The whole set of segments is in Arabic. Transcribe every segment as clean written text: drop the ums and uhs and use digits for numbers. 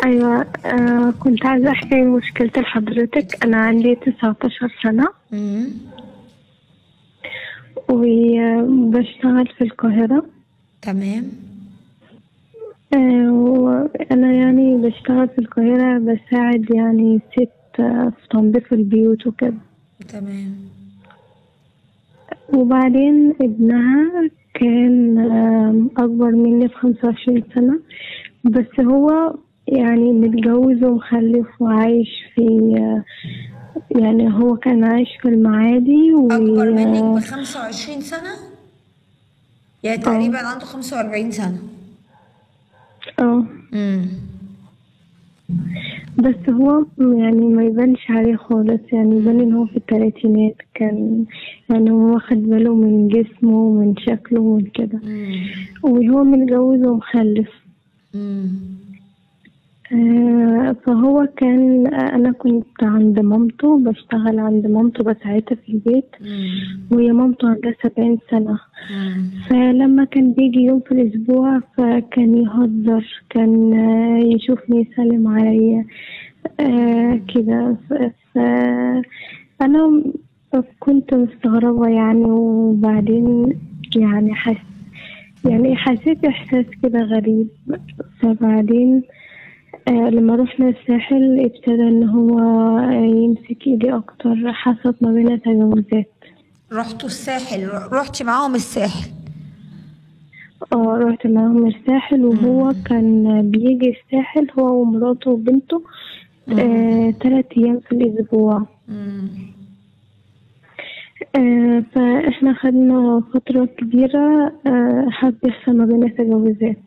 أيوة. كنت عايزة أحكي مشكلتي لحضرتك. أنا عندي 19 سنة امم وبشتغل في القاهرة. تمام. وأنا يعني بشتغل في القاهرة، بساعد يعني ست في تنظيف البيوت وكده. تمام. وبعدين ابنها كان أكبر مني ب25 سنة، بس هو يعني متجوز ومخلف وعايش في يعني هو كان عايش في المعادي اكبر منك ب25 سنة؟ يعني اه تقريبا عنده 45 سنة. اه امم بس هو يعني ما يبانش عليه خالص، يعني يبان ان هو في الثلاثينات. كان يعني هو واخد باله من جسمه ومن شكله ومن كده، وهو متجوز ومخلف. امم فهو كان أنا كنت عند مامته، بشتغل عند مامته بساعدها في البيت، وهي مامته عندها 70 سنة. فلما كان بيجي يوم في الأسبوع فكان يهزر، كان يشوفني يسلم عليا كده. فأنا كنت مستغربة يعني. وبعدين يعني حسيت إحساس كده غريب. فبعدين لما رحنا الساحل ابتدى ان هو يمسك ايدي اكتر، حصلت ما بينا تجاوزات. رحتوا الساحل؟ رحتي معاهم الساحل؟ اه رحت معاهم الساحل، وهو كان بيجي الساحل هو ومراته وبنته 3 ايام في الاسبوع. فاحنا خدنا فترة كبيرة حد يحصل ما بينا تجاوزات.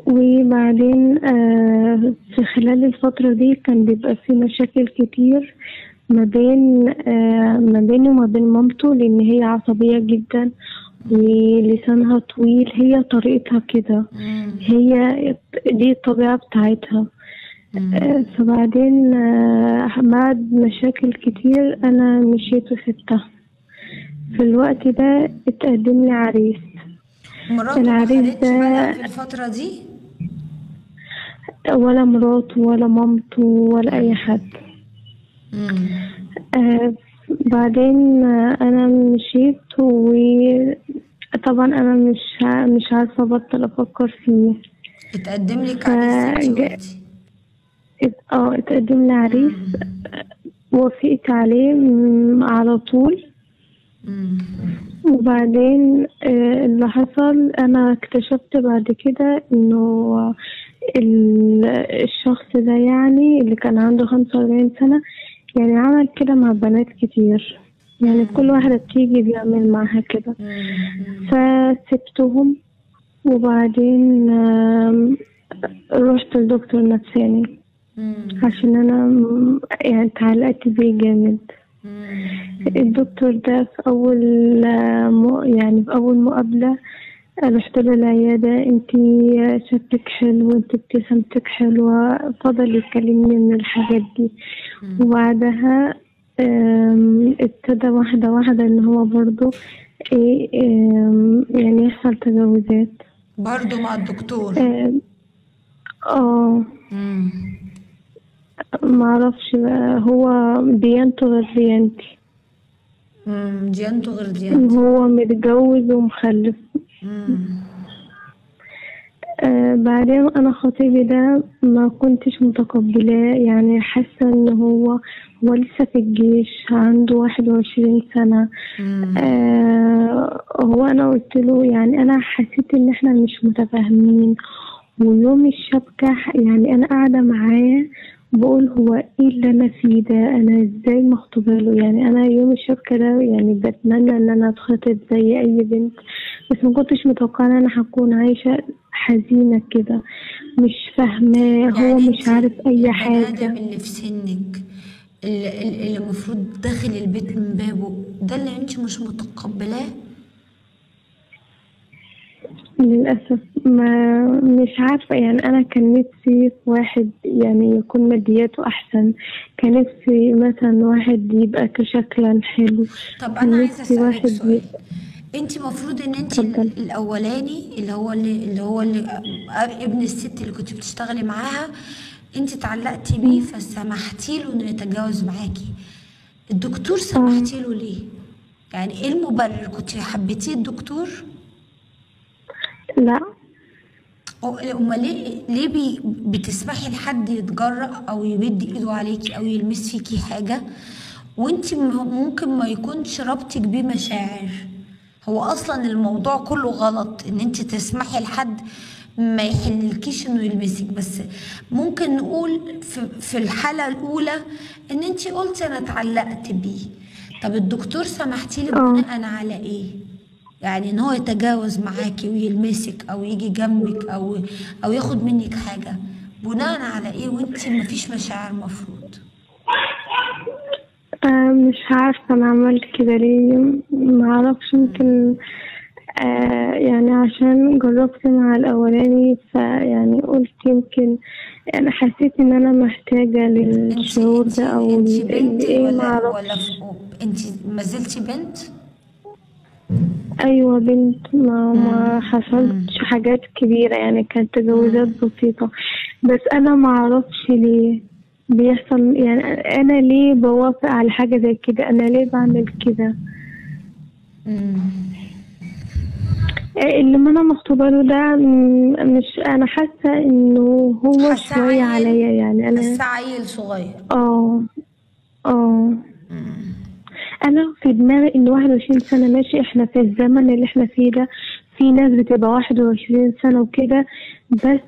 وبعدين في خلال الفترة دي كان بيبقى في مشاكل كتير ما بينه وما بين مامته، لأن هي عصبية جدا ولسانها طويل. هي طريقتها كده، هي دي الطبيعة بتاعتها. فبعدين بعد مشاكل كتير أنا مشيت وسبتها. في الوقت ده اتقدم لي عريس. مراته ما العريس خدتش بالها ده في الفترة دي؟ ولا مراته ولا مامته ولا أي حد. بعدين أنا مشيت، وطبعا أنا مش عارفة أبطل أفكر فيه. اتقدم لك عريس انتي قلتي؟ اتقدم لي عريس. وافقت عليه على طول. وبعدين اللي حصل أنا اكتشفت بعد كده إنه الشخص ده يعني اللي كان عنده 45 سنة يعني عمل كده مع بنات كتير، يعني كل واحدة بتيجي بيعمل معاها كده. فسبتهم. وبعدين رحت لدكتور نفساني عشان أنا يعني اتعلقت بيه جامد. الدكتور ده في أول مقابلة رحت له العيادة: انتي شكلك حلو، انتي ابتسامتك حلوة. فضل يكلمني من الحاجات دي. وبعدها ابتدى واحدة واحدة ان هو برضو يعني يحصل تجاوزات برضو مع الدكتور؟ معرفش بقى، هو ديانته غير ديانتي. ديانته غير ديانتي. هو متجوز ومخلف. بعدين انا خطيبي ده ما كنتش متقبلاه، يعني حاسه ان هو لسه في الجيش، عنده 21 سنه. هو انا قلت له يعني انا حسيت ان احنا مش متفاهمين. ويوم الشبكه يعني انا قاعده معاه بقول هو ايه اللي انا فيه ده، انا ازاي مخطوبه له؟ يعني انا يوم الشبكه ده يعني بتمنى ان انا اتخطب زي اي بنت، بس ما كنتش متوقعه ان انا هكون عايشه حزينه كده، مش فاهماه. هو يعني مش عارف اي حاجه. البني ادم اللي في سنك اللي المفروض داخل البيت من بابه ده اللي انت مش متقبلاه؟ للأسف ما مش عارفة. يعني أنا كان نفسي في واحد يعني يكون مادياته أحسن، كان نفسي مثلا واحد يبقى كشكلا حلو. طب انا كان عايزه نفسي اسالك واحد سؤال. انت مفروض ان انت اتفضل. الاولاني اللي ابن الست اللي كنت بتشتغلي معاها، انت اتعلقتي بيه فسمحتي له انه يتجاوز معاكي. الدكتور اه. سمحتي له ليه؟ يعني ايه المبرر؟ كنت حبيتيه الدكتور؟ لا. امال ليه بتسمحي لحد يتجرأ او يمد ايده عليكي او يلمس فيكي حاجه وانت ممكن ما يكونش ربطك بيه مشاعر؟ هو اصلا الموضوع كله غلط ان انت تسمحي لحد ما يحللكيش انه يلمسك. بس ممكن نقول في الحالة الاولى ان انت قلتي انا اتعلقت بيه. طب الدكتور سمحتي لك اه. بناء على ايه؟ يعني ان هو يتجاوز معاكي ويلمسك او يجي جنبك او ياخد منك حاجة بناء على ايه وانت مفيش مشاعر مفروض؟ مش عارفة أنا عملت كده ليه، معرفش. يمكن يعني عشان جربت مع الأولاني، فيعني قلت يمكن أنا حسيت إن أنا محتاجة انت للشعور انت ده أو انت بنت إيه، ولا معرفش. انت ما زلتي بنت؟ أيوة بنت. ما مم. حصلتش مم. حاجات كبيرة، يعني كانت تجاوزات مم. بسيطة. بس أنا معرفش ليه بيحصل، يعني أنا ليه بوافق على حاجة زي كده؟ أنا ليه بعمل كده؟ مم. اللي انا مخطوبه له ده مش انا حاسه انه هو حاساه شويه عيل، عليا، يعني انا. حاساه عيل صغير. اه. اه. مم. انا في دماغي ان 21 سنه ماشي، احنا في الزمن اللي احنا فيه ده في ناس بتبقى 21 سنه وكده، بس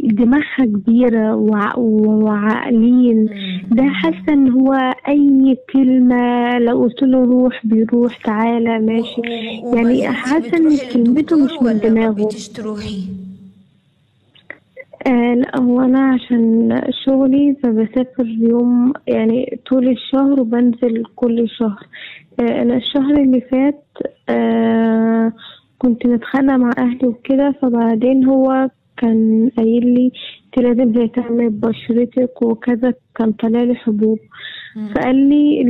دماغها كبيره وعاقلين. ده حاسه ان هو اي كلمه لو قلت له روح بيروح، تعالى ماشي. وما يعني زلتي حاسه ان بتروحي كلمته للدكتور مش من ولا ما دماغه. بقيتيش تروحي؟ لا، هو أنا عشان شغلي فبسافر يوم، يعني طول الشهر وبنزل كل شهر. أنا الشهر اللي فات كنت متخانقة مع أهلي وكده، فبعدين هو كان قايل لي انت لازم تهتمي ببشرتك وكذا، كان طلع حبوب. مم. فقال لي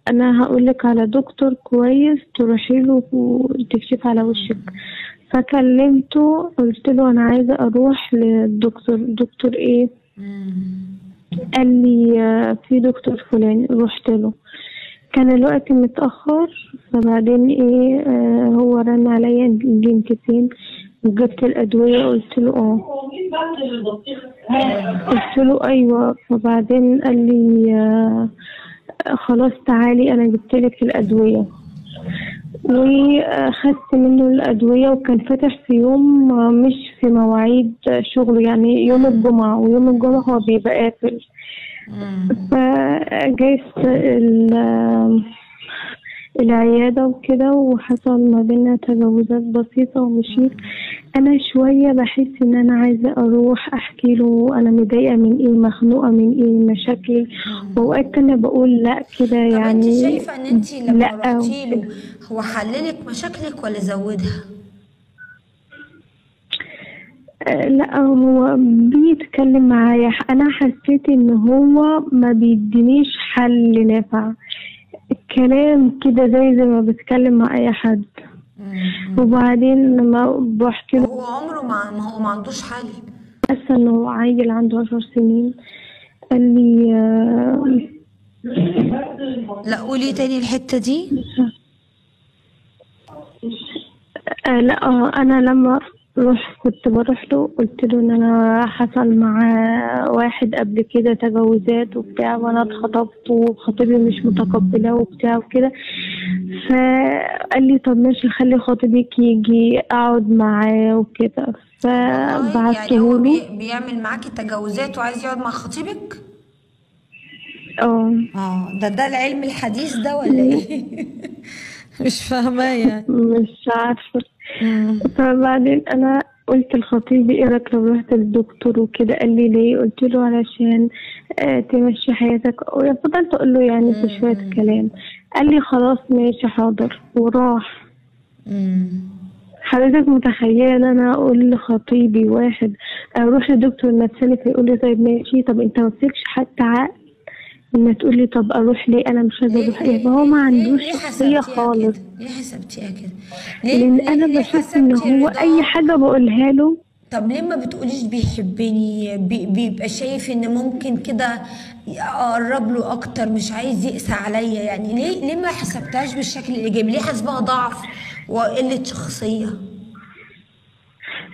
انا هقولك على دكتور كويس تروحي له وتكشف على وشك. فكلمته قلت له انا عايزه اروح للدكتور. دكتور ايه؟ مم. قال لي في دكتور فلاني. رحت له، كان الوقت متأخر. فبعدين ايه، هو رن عليا انت انت فين وجبت الأدوية؟ قلت له اه. قلت له ايوه. فبعدين قال لي خلاص تعالي انا جبتلك الأدوية. وخدت منه الأدوية، وكان فاتح في يوم مش في مواعيد شغله، يعني يوم الجمعة، ويوم الجمعة هو بيبقى قافل. مم. فجيت العيادة وكده، وحصل ما بيننا تجاوزات بسيطة ومشيت. أنا شوية بحس إن أنا عايزة أروح أحكي له أنا متضايقة من إيه، مخنوقة من إيه، مشاكلي. وأوقات أنا بقول لأ كده طب انت يعني. شايفة ان انت لما لأ رحتي له وكده. هو حللك مشاكلك ولا زودها؟ لا، هو بيتكلم معايا. انا حسيت ان هو ما بيدينيش حل نافع، الكلام كده زي ما بتكلم مع اي حد. مم. وبعدين لما بحكي له وهو عمره ما هو ما عندوش حل. حاسه انه عيل عنده 10 سنين. قال لي لا قولي تاني الحتة دي. لا. انا لما كنت بروح له قلت له ان انا حصل مع واحد قبل كده تجاوزات وبتاع، وانا اتخطبت وخطيبي مش متقبله وبتاع وكده. فقال لي طب ماشي خلي خطيبك يجي اقعد معاه وكده. والله يعني فبعته هو له. بيعمل معاكي تجاوزات وعايز يقعد مع خطيبك؟ اه. اه، ده العلم الحديث ده ولا ايه؟ مش فاهماه يعني. مش عارفه. مم. فبعدين انا قلت لخطيبي ايه رايك لو رحت للدكتور وكده؟ قال لي ليه؟ قلت له علشان تمشي حياتك. فضلت اقول له يعني في شويه مم. كلام. قال لي خلاص ماشي حاضر وراح. مم. حضرتك متخيله ان انا اقول لخطيبي واحد اروح لدكتور نفساني فيقول لي طيب ماشي؟ طب انت ما فيكش حتى عقل؟ لما تقولي طب اروح ليه، انا مش عايزه اروح، يبقى هو ما عندوش شخصيه خالص. ليه حسبتيها كده؟ لان انا ليه بشوف ان حسبتي هو اي رضاه؟ حاجه بقولها له. طب ليه ما بتقوليش بيحبني؟ بيبقى شايف ان ممكن كده اقرب له اكتر، مش عايز يقسى عليا. يعني ليه ما حسبتهاش بالشكل الايجابي؟ ليه حسبها ضعف وقلة شخصية؟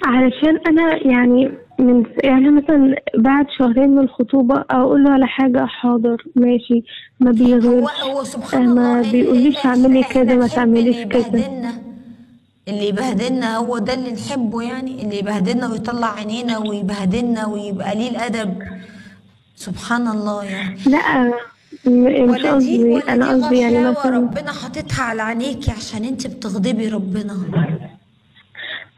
علشان انا يعني يعني مثلا بعد شهرين من الخطوبه اقول له على حاجه حاضر ماشي، ما بيغيرش. هو سبحان ما الله، بيقوليش اعملي احنا كذا ما نحب اللي تعمليش كذا. يبهدلنا؟ اللي يبهدلنا هو ده اللي نحبه؟ يعني اللي يبهدلنا ويطلع عينينا ويبهدلنا ويبقى قليل ادب؟ سبحان الله يعني. لا، مش قصدي، ولا دي انا قصدي يعني غشاوة مثلا ربنا حاططها على عينيكي عشان انت بتغضبي ربنا؟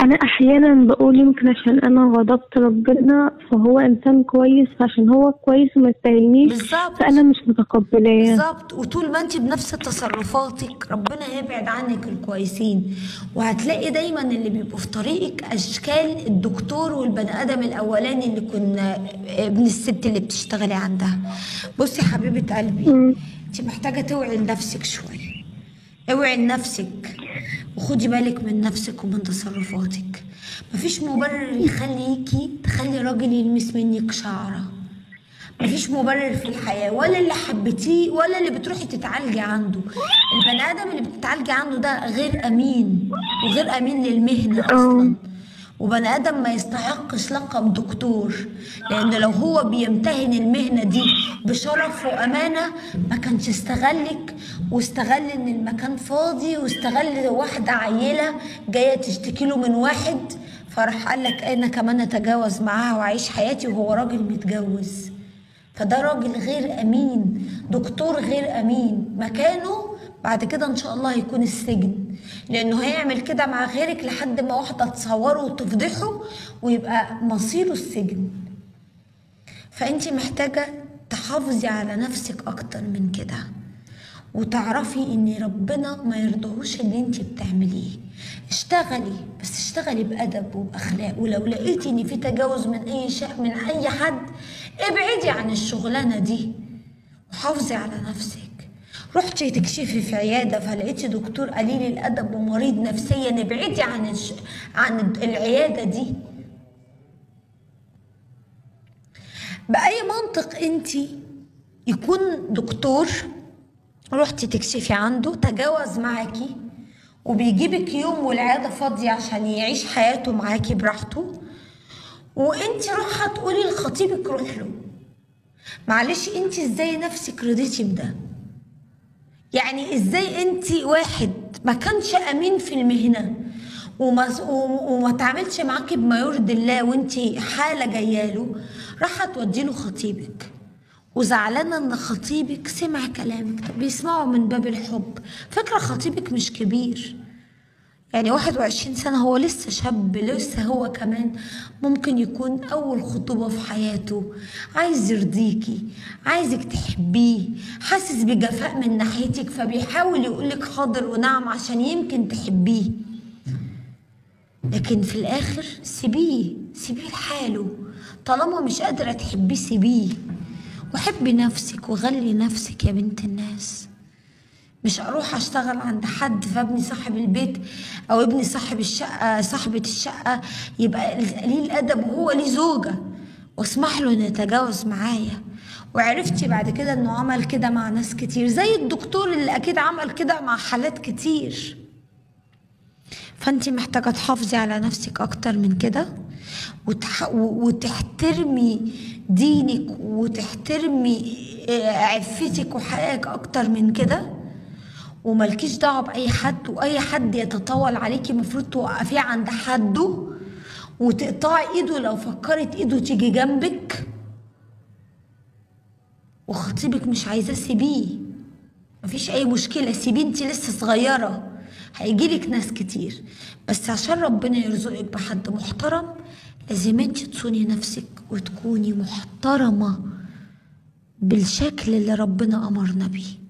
انا احيانا بقول يمكن عشان انا غضبت ربنا فهو انسان كويس، فعشان هو كويس وما يستاهلنيش فانا بالظبط. مش متقبلاه. بالظبط. وطول ما انت بنفس تصرفاتك ربنا هيبعد عنك الكويسين، وهتلاقي دايما اللي بيبقوا في طريقك اشكال الدكتور والبني ادم الاولاني اللي كنا ابن الست اللي بتشتغلي عندها. بصي حبيبة قلبي، أمم. انت محتاجة توعي لنفسك شوية. اوعي لنفسك وخدي بالك من نفسك ومن تصرفاتك. مفيش مبرر يخليكي تخلي راجل يلمس منك شعره. مفيش مبرر في الحياة، ولا اللي حبيتيه ولا اللي بتروحي تتعالجي عنده. البني آدم اللي بتتعالجي عنده ده غير أمين، وغير أمين للمهنة اه. أصلا. وبني آدم ما يستحقش لقب دكتور، لأن لو هو بيمتهن المهنة دي بشرف وأمانة ما كانش استغلك، واستغل إن المكان فاضي، واستغل واحدة عيلة جاية تشتكي له من واحد، فراح قال لك أنا كمان أتجاوز معاها وأعيش حياتي وهو راجل متجوز. فده راجل غير امين، دكتور غير امين. مكانه بعد كده ان شاء الله هيكون السجن، لانه هيعمل كده مع غيرك لحد ما واحده تصوره وتفضحه ويبقى مصيره السجن. فانت محتاجه تحافظي على نفسك اكتر من كده، وتعرفي ان ربنا ما يرضاهوش اللي انت بتعمليه. اشتغلي، بس اشتغلي بادب وباخلاق، ولو لقيتي ان في تجاوز من اي شيء من اي حد ابعدي عن الشغلانه دي وحافظي على نفسك. رحتي تكشفي في عياده فلقيتي دكتور قليل الادب ومريض نفسيا، ابعدي عن العياده دي. باي منطق انت يكون دكتور رحتي تكشفي عنده تجاوز معاكي وبيجيبك يوم والعياده فاضيه عشان يعيش حياته معاكي براحته، وانت رايحه تقولي لخطيبك روح له؟ معلش، انت ازاي نفسك رضيتي بده؟ يعني ازاي انت واحد ما كانش امين في المهنه وما تعملش معاكي بما يرضي الله وانت حاله جاياله، راح تودي له خطيبك وزعلانه ان خطيبك سمع كلامك؟ طب بيسمعه من باب الحب. فكره خطيبك مش كبير، يعني 21 سنة، هو لسه شاب، لسه هو كمان ممكن يكون أول خطوبة في حياته، عايز يرضيكي، عايزك تحبيه، حاسس بجفاء من ناحيتك، فبيحاول يقولك حاضر ونعم عشان يمكن تحبيه. لكن في الآخر سيبيه لحاله، طالما مش قادرة تحبيه سيبيه، وحبي نفسك وغلي نفسك يا بنت الناس. مش اروح اشتغل عند حد فابني صاحب البيت او ابني صاحب الشقه صاحبه الشقه يبقى قليل الادب وهو ليه زوجه واسمح له انه يتجاوز معايا. وعرفتي بعد كده انه عمل كده مع ناس كتير، زي الدكتور اللي اكيد عمل كده مع حالات كتير. فانت محتاجه تحافظي على نفسك اكتر من كده، وتحترمي دينك وتحترمي عفتك وحقك اكتر من كده، وملكيش دعوه باي حد، واي حد يتطاول عليكي المفروض توقفيه عند حده وتقطعي ايده لو فكرت ايده تيجي جنبك. وخطيبك مش عايزاه سيبيه، مفيش اي مشكله، سيبيه، انت لسه صغيره، هيجيلك ناس كتير، بس عشان ربنا يرزقك بحد محترم لازم انت تصوني نفسك وتكوني محترمه بالشكل اللي ربنا امرنا بيه.